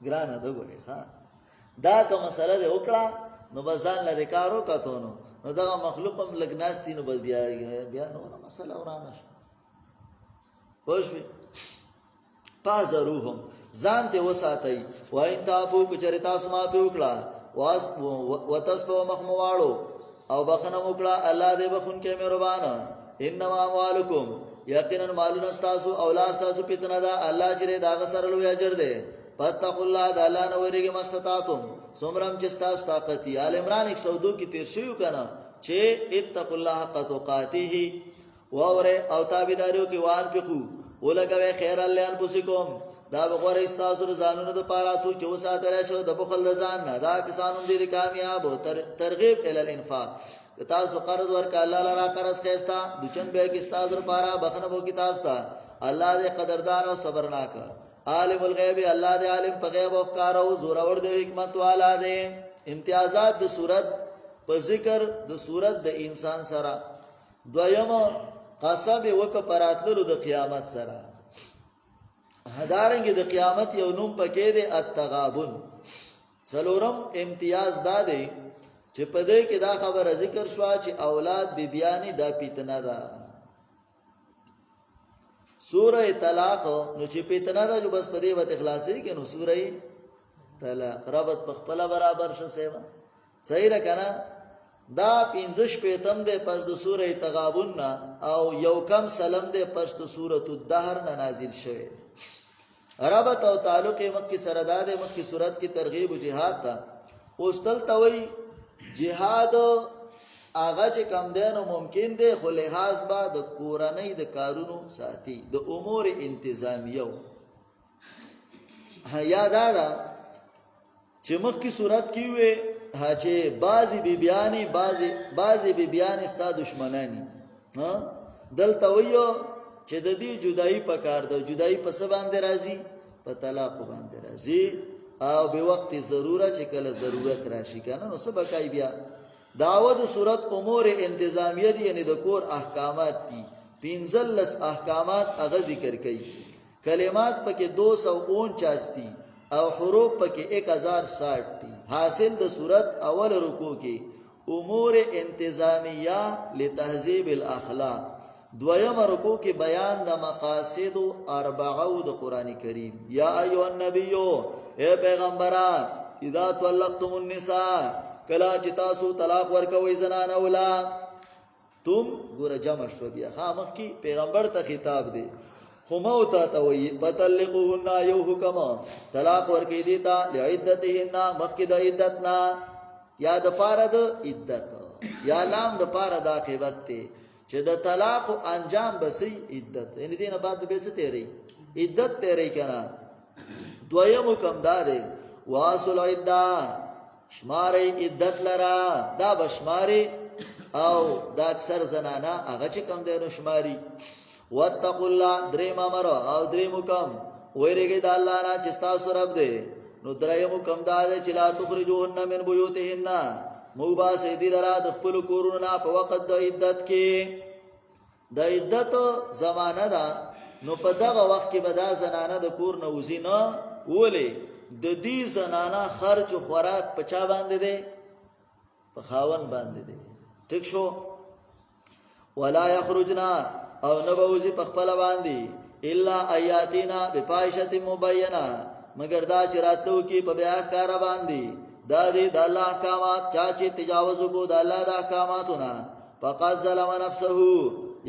ګرانه دغه ښا دا کوم مسله ده وکړه نو بزان لري کارو کاتونو نو دا مخلوق هم لګناستي نو بس بیا نو مسله ورانه شو. پښې پازروهم ځان ته وساتئ. وان تابو کچری تاسو معافي وکړه وتصبوا مخمواړو او بخنه وکړه الله دې بخون کې مهربان. انما اموالکم یقینا مالونه تاسو اولاد تاسو فتنه ده الله چې دا غسر لوی اجر ده. فتقوا الله د الله نو ورګه مستطاعتم سمرم چې تاسو طاقت یې. آل عمران 102 کې تیر شوی کنه چې اتقوا الله حق تقاته ووره او تابعداریو کې وان پکو ولګوي خیر الله انفسکم دا بغور استاسو ځانونو د پاره سو چې وساتل شو د بخل ځان نه دا کسانو دې کامیاب او ترغیب ال الانفاق. که تاسو قرض ورکړه الله لرا قرض خېستا دچن به کې استاسو لپاره بخنه بو کې تاسو ته الله دې قدردان او صبرناک. عالم الغیب الله دې عالم په غیب او ښکار او زور اور دې حکمت والا دې. امتیازات د صورت په ذکر د صورت د انسان سره. دویم قسم وک پراتلو د قیامت سره. هدارنګ د قیامت یو نوم پکې دی التغابن. څلورم امتیاز دا دی چې په دې کې دا خبره ذکر شو چې اولاد بی بیانی دا پیتنه ده. سوره طلاق نو چې پیتنه ده جو بس په دې وت اخلاصي کې نو سوره طلاق ربط په خپل برابر شو سیوا صحیح را کنه. دا 15 پیتم ده پس د سوره تغابن نه او یو کم سلام ده پس د سوره الدهر نه نازل شوه. ربط او تعلق مکه سره ده مکه صورت کی ترغیب او جهاد تا اوس دلته وی جهاد هغه چې کم دینو ممکن دی خو لحاظ با د کورنۍ د کارونو ساتي د امور انتظامیه. یاد دا چې مکه صورت کی وی چې بعضی بی بیانی ستا دشمنانی دلته ویو چې د دې جدائی په کار ده. جدائی په څه باندې راځي؟ په طلاق باندې راځي او به وخت ضرورت چې کله ضرورت راشي کنه نو څه بکای بیا. داود صورت امور انتظامیه دي یعنی د کور احکامات دي. 15 احکامات هغه ذکر کړي. کلمات پکې 249 دي او حروف پکې 1060 دي. حاصل د صورت اول رکوع کې امور انتظامیه لتهذیب الاخلاق. دویم رکوع کې بیان د مقاصد اربعه د قران کریم. یا ایها النبی اے پیغمبران اذا طلقتم النساء کلا چې تاسو طلاق ورکوي زنانه ولا تم ګور جمع شو بیا خامخ کی پیغمبر ته خطاب دی خو مو ته وی بتلقوهن یو حکم طلاق ورکې دي تا لعدتهن مخکې د عدتنا یا د پاره د عدت یا لام د پاره د عاقبت ته چې د طلاق انجام بسې عدت یعنی دینه بعد به څه تیری عدت تیری کنه. دویم حکم دار واصل عده شمارې عدت لرا دا بشماري او دا اکثر زنانا هغه چې کم دی نو شماري. واتقوا الله دریم امر او دریم حکم ویریږي د الله نه چې تاسو رب دی. نو دریم حکم دا دی چې لا تخرجوهن من بیوتهن مو با سیدی لرا د خپل کورونو نه په وخت د عدت کې. د عدت زمانہ دا نو په دغه وخت کې به دا زنانه د کور نه وځي نه ولې د دې زنانه خرج او خوراک په چا باندې دی؟ په خاون باندې دی. ټیک شو. ولا یخرجنا او نه بوزي په خپل باندې الا ایاتینا بفاحشه مبینه مگر دا چې راتلو کې په بیا کار باندې دا دې د الله احکامات چا چې تجاوز کو د الله د احکاماتونه فقط ظلم نفسه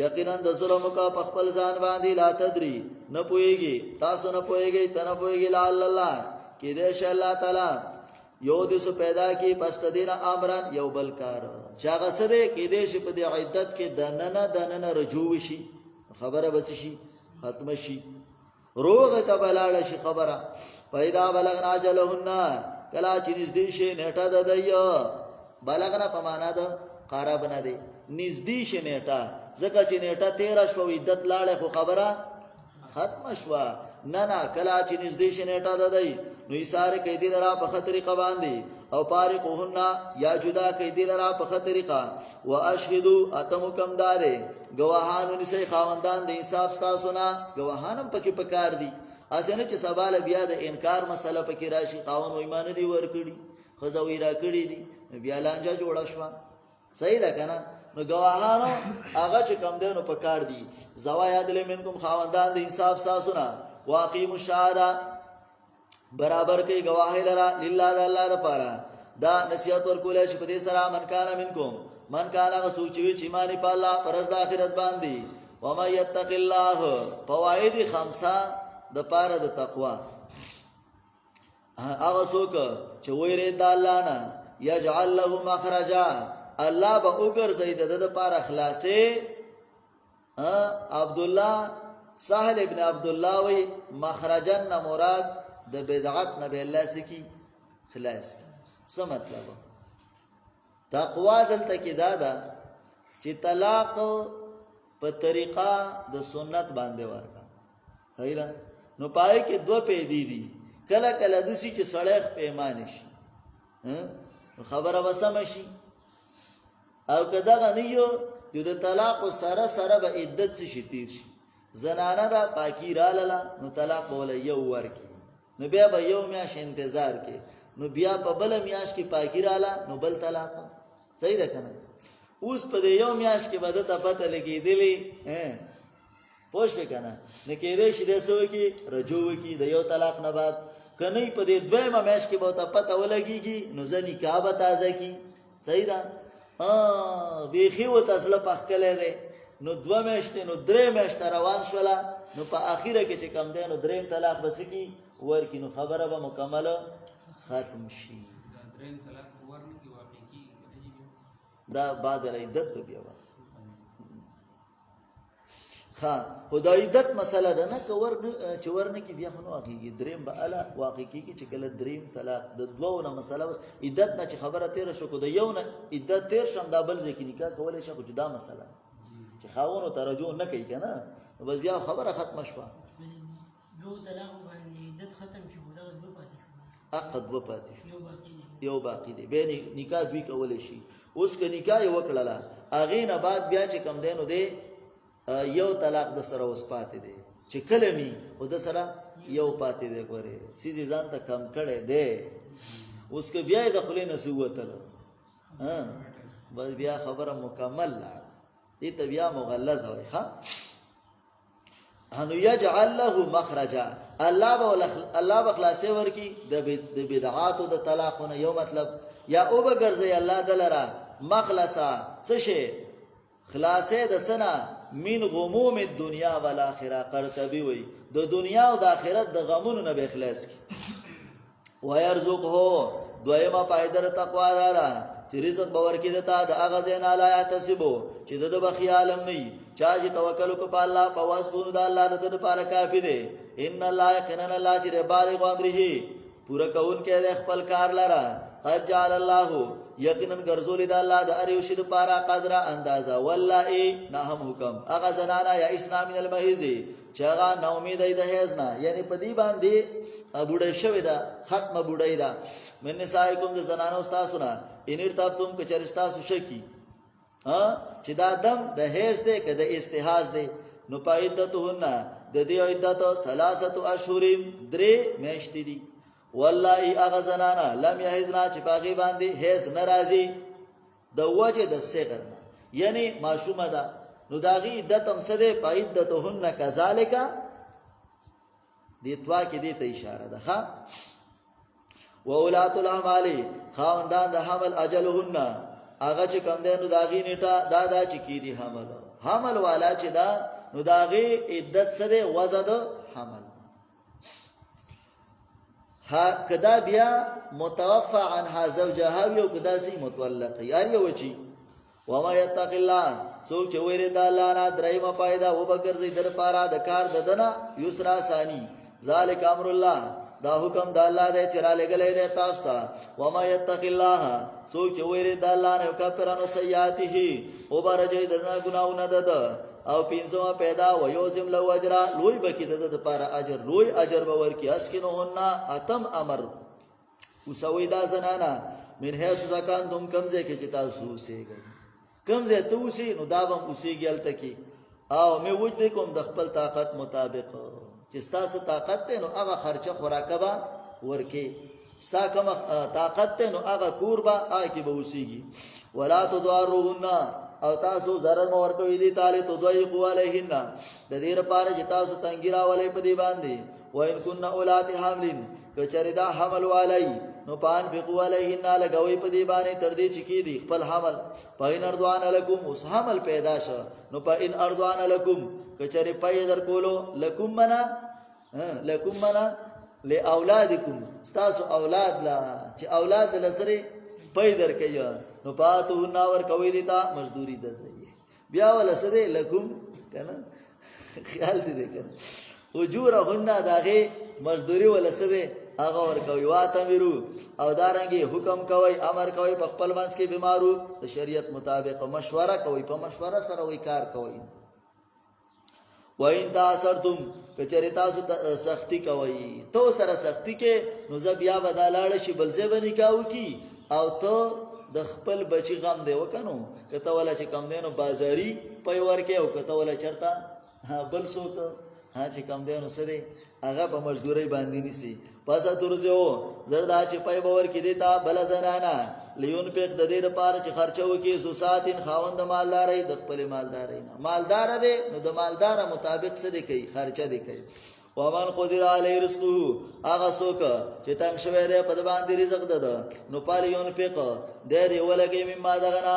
یقینا د ظلم کا په خپل ځان باندې لا تدری نه پويږي تاسو نه پويږي تنه پويږي لا الله کې دې ش الله تعالی یو د سو پیدا کی پس تدین امرن یو بل کار چاغه سره کې دې ش په دې عدت کې دننه رجوع شي خبره بچ شي ختم شي روغ ته بلاله شي خبره پیدا بلغنا جلهن کلا چې نږدې شي نیټه د دایو بلغنا په معنا د قرب نه دی نږدې شي نیټه ځکه چې نیټه 13 شو عدت لاړه خو خبره ختم شو نه کلا چې نږدې شي نیټه د دای نو ایثار کې دي لرا په طریقه باندې او فارقهن یا جدا کې دي لرا په طریقه واشهدوا اتمکم داره گواهان نسی خاوندان د انصاف تاسو نه گواهانم پکې پکار دي اسنه چې سوال بیا د انکار مسله پکې راشي قانون و ایمان دی ورکړي خزوی را کړی دي بیا لانجه جوړه شو صحیح ده کنه نو گواهانو هغه چې کم دینو پکار دي زوا یاد لمنکم خاوندان د انصاف تاسو نه واقیم الشهاده برابر کوي گواهی لرا لله د الله لپاره دا نصیحت ورکول چې په دې سره من کان منکم من کان غسوچ وی چې مانی په الله پرز د آخرت باندې وما يتق الله فوائد خمسه د پاره د تقوا هغه څوک چې ویری د الله نه یجعل له مخرجا الله به وګرځي د لپاره خلاصې عبد الله سهل ابن عبد الله وی مخرجن مراد د بدعت نه به الله سکی خلاص څه مطلب تقوا دلته کې دا ده چې طلاق په طریقه د سنت باندې ورکا صحیح ده نو پای کې دوه پیدې دي کله کله د سې چې سړی پیمانه شي خبره وسم شي او کدا غنیو یو د طلاق سره سره به عدت شي تیر شي زنانه دا پاکی را لاله نو طلاق بوله یو ورکی نو بیا به یو میاش انتظار کې نو بیا په بل میاش کې پاکی را لاله نو بل طلاق صحیح ده کنه اوس په یو میاش کې بده ته پته لګېدلې پوښ وکنه نه کېدې شي د سو کې رجوع کې د یو طلاق نه بعد کني په دې دویمه میاش کې به ته پته ولګيږي نو ځنی کا به تازه کی صحیح ده بیخي و تاسو په خلې ده نو دوه میاشتې نو درې میاشتې روان شوله نو په اخیره کې چې کم دی نو دریم طلاق بس کی ورکی نو خبره به مکمل ختم شي دریم طلاق ورنه کی واقع کی دا بعد عدت بیا ها خدای عدت مسله ده نه کور چې ورنه کی بیا خنو واقعي دریم به الا واقع کی چې کله دریم طلاق د دوه نه مسله بس عدت نه چې خبره تیر شو کو د یو نه عدت تیر شم دا بل ځکه نکاح کولای شي جدا مسله چې خاونو ترجو نه کوي کنه بس بیا خبره ختم شوه دو طلاق باندې عدت ختم شو دا دو پاتې شو عقد و پاتې شو یو باقی دی یو باقی دی به نکاح دوی کولای شي اوس که نکاح یو کړله اغه نه بعد بیا چې کم دینو دی یو طلاق د سره اوس پاتې دی چې کلمي او د سره یو پاتې دی ګوره سيزي ځان ته کم کړي دی اوس که بیا د خلې نسوته بس بیا خبره مکمل دې ته بیا مغلظ وي ښا انو یجعل له مخرجا الله بخلاصه ورکی د بدعات او د طلاقونه یو مطلب یا او بغرزي الله دلرا مخلصا څه شي خلاصه د سنا من غموم الدنيا والاخره قرطبي وي د دنیا او د آخرت د غمونو نه به اخلاص کی ويرزقه دویما پایدر تقوا دارا چې رزق باور کې دتا د اغه زین الا یحتسبو چې د بخیالم نه چا چې توکل کو په الله په واسطه د الله د لپاره کافی دی ان الله یقینا الله چې بالغ امره پورا کون کې خپل کار لرا قد جعل الله یقینا ګرځول د الله د اریوشي د لپاره قدر اندازا والله نه هم حکم اغه زنانا یا اسلام من المحیز چې هغه نو امید د هیزنا یعنی په دې باندې بوډه شوی دا ختمه بوډه دا من نسائکم د زنانو تاسو نه ان ارتبتم کچرستا سوشکی چې دا دم د هیز دی که د استحاز دی نو پایدتهن د دې عدت ثلاثه اشهر درې میاشتې دي والله اغه زنانا لم یحزنا چې باغی باندې هیز ناراضي د وجه د صغر یعنی معشومه ده نو داغي عدتم سده پایدتهن کذالک دې توا کې دې ته اشاره ده ها واولات الاحمال خاوندان د حمل اجلهن هغه چې کم دی نو داغي نیټه دا چې کی دي حمل والا چې دا نو داغي عدت سره وزد حمل ها کدا بیا متوفى عنها زوجها یو کدا سي متولق یار یو چی وما يتق الله سوچ چې ویری د الله نه درېما پایدا و بګرځي در پارا د کار ددنه یسرا ثانی ذالک امر الله دا حکم د الله دی چې را لګلې دی تاسو ته و ما يتق الله سوچ چې ویری د الله نه کفرانو سیئاته او برجې د ګناونه دد او پینځما پیدا و یوزم لو اجر لوی بکی د لپاره اجر لوی اجر باور کی اسکنهن اتم امر وسوي دا زنانا من هيڅ ځکان دوم کمزه کې چې تاسو اوسېږئ کمزه توسی نو دابم اوسېږئ تکي او مې وځ کوم د خپل طاقت مطابق چې ستاسو طاقت ته نو هغه خرچه خوراکه با ورکه ستا کوم طاقت ته نو هغه کوربا آکی به اوسېږي ولا تضاروهن او تاسو zarar مو ورکوي دي تعالی تو دوی قوالیهن د دې لپاره چې تاسو تنګیرا ولې په دی باندې وان كن اولات حاملین کچری دا حمل والی نو پانفقوا علیهن لګوي په دې باندې تر دې چې کې دي خپل حمل پاین اردوان لکم اوس حمل پیدا شو نو پاین اردوان لکم کچری پای در کولو لکم منا لاولادکم استاسو اولاد لا چې اولاد لسره پای در کوي نو پاتو ناور کوي دیتا مزدوری ده بیا ول سره لکم کنه خیال دې کنه اجورهن داغه مزدوری ول سره هغه ور کوي واتمرو او دارنګي حکم کوي امر کوي په خپل منځ کې بیمارو د شریعت مطابق مشوره کوي په مشوره سره وی کار کوي وین تاسرتم کچری تاسو سختی کوي تو سره سختی کې نو زبیا بدالاړ شي بل ځای باندې کاو کی او ته د خپل بچی غم دی وکنو کته ولا چې کم دینو بازاري پي ورکه او کته ولا چرتا بل څوک چې کم دینو سره هغه په مزدوري باندې نيسي پس ترځو زردا چې پي باور کې دیتا بل زنانا لیون پیق د دې لپاره چې خرچو کې سوساتین خاوند مالداري د خپل مالداري نه مالدار دی نو د مالدار مطابق څه دی کوي خرچه دی کوي ومن قدر علی رزقه هغه څوک چې تنگ شوی دی په باندې رزق ده نو پالیون پیق د دې ولګي مما دغنا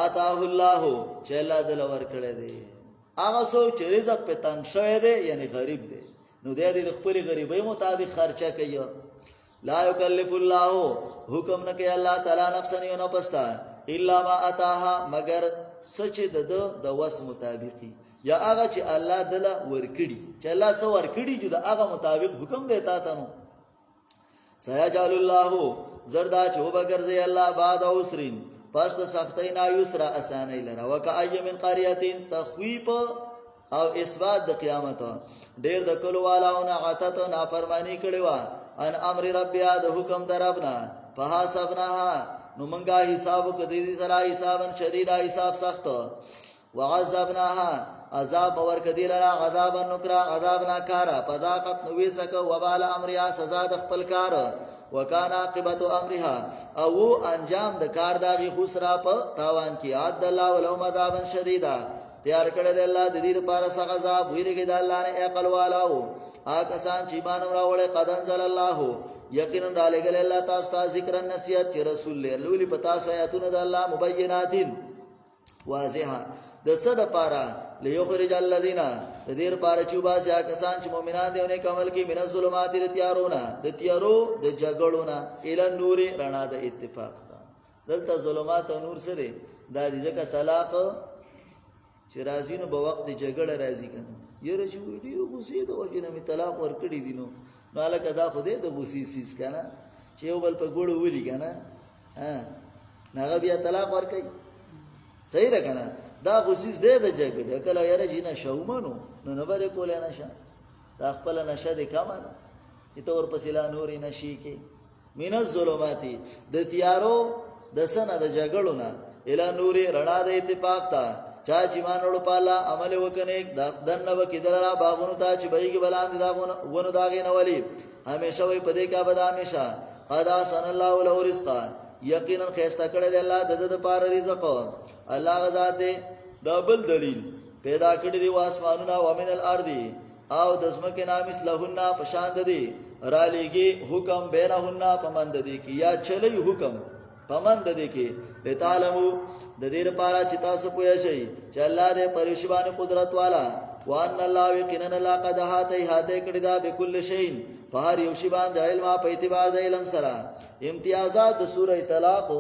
آتاه الله چې الله دل ور کړی دی هغه څوک چې رزق په تنگ شوی دی یعنی غریب دی نو د دې خپل غریبۍ مطابق خرچه کوي لا یکلف الله حکم نه کوي الله تعالی نفسا یو پستا الا ما اتاها مگر سچ د وس مطابقي یا هغه چې الله دله ورکړي چې الله سو ورکړي چې د هغه مطابق حکم دیتا تنو سيجعل الله زردا چې وبګرځي الله بعد اوسرین پس د سختۍ نه یسرا اسانه لره وکای من قريه تخویب او اثبات د قیامت ډیر د کلو والاونه عتت نافرمانی کړي وا ان امر ربیا د حکم دربنا فحسبناها نو منګه حساب کدی سره حسابن شدید حساب سخت وعذبناها عذاب ورکدی لرا عذاب نکرا عذاب ناکارا پداقت نوې سکه وبال امریا سزا د خپل کار وکانا عاقبت امرها او انجام د کار داغي خسرا په تاوان کې عد الله ولو مذابن شدیدا تیار کړل الله د دې لپاره څنګه عذاب ویریږي د الله نه عقل والاو آکسان چې ایمان راوړل قدن صلی الله یقینا علیګل الله تاسو ته ذکر نصیحت چې رسول الله لولي پتا سایاتونه د الله مبیناتین واضحه د صد پارا لیخرج الذین د دې لپاره چې وباسي آکسان چې مؤمنان دي او نیک عمل کوي من الظلمات د تیارونه د تیارو د جګړونه ال نور رڼا د اتفاق دلته ظلمات او نور سره د دې ځکه طلاق چې راځي نو په وخت جګړه راځي کنه یره چې ډیرو غوسې د وجنه می طلاق ورکړي دي نو الکه دا خو دې د غوسې سیس کنه چې یو بل په ګوړو ولي کنه هغه بیا طلاق ورکړي صحیح ده کنه دا غوسې دې د جګړه کله یره جنا شومنو نو نه بره کولای نشه دا خپل نشه دې کما ده ته ور پسې لا نوري نشي کې من الظلمات د تیارو د سنه د جګړو نه اله نوري رڼا د اتفاق ته چا چې مانړو پالا عمل وکنه دنه وکیدلرا باغونو ته چې بهږي بلاند داغونه ونه داغې نه ولي همیشه وي پدې کا بد همیشه قدا سن الله له رزقا یقینا خيستا کړل الله د پاره رزق الله غزا دې دبل دلیل پیدا کړی دی واسمانونه ومن الارض او د زمکه نامس لهن پشاند دي را لېږي حکم بینهن پمند دي کی یا چلی حکم پمند دي کی لتعلمو د دې لپاره چې تاسو پوه شئ چې الله دې پرشبان قدرت والا وان الله یقینا لقد هاته کړی دا بكل شيء په هر یو شی باندې علم په اعتبار د علم سره امتیازات د سوره طلاق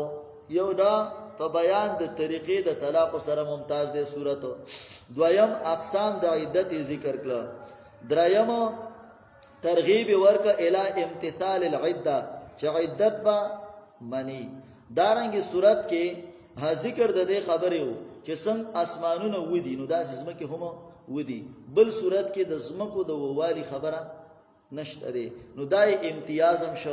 یو دا په بیان د طریقې د طلاق سره ممتاز ده سورته دویم اقسام د عدت ذکر کړه دریم ترغیب ورک الی امتثال العده چې عدت با منی دارنګي صورت کې ذکر د دې خبرې وو چې څنګه اسمانونه ودی نو داسې زمکه هم ودی بل صورت کې د زمکو د ووالي خبره نشته نو دای امتیازم شو